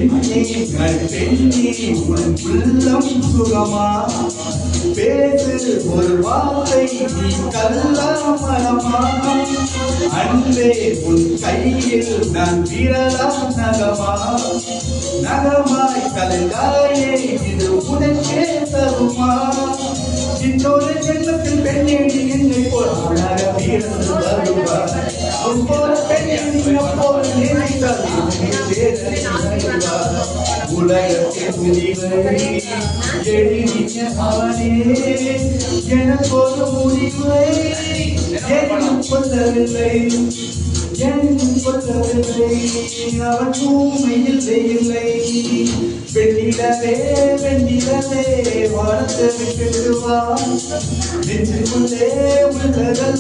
பெண்ணே உன் உள்ளம் சுகமா பேசு ஒரு வார்த்தை நீ கல்லாமலமா அன்பே உன் கையில் நான் விரலா நகமா நகமாய் கலைந்தாயே இது உனக்கே தருமா இன்னொரு ஜென்மத்தில் பெண்ணே என்னை போல வீரன் வருவார் உன் போல பெண்ணை போல நினைத்தால் உலகத்தின் முடிவை எழுதிய அவனே எனக்கு ஒரு முடிவை கொள்ளவில்லை அவன் பூமையில் இல்லை வெண்ணிலவே வெண்ணிலவே வாரத்தை விட்டுடுவான் நெஞ்சுக்குள்ளே உள்ளதெல்லாம்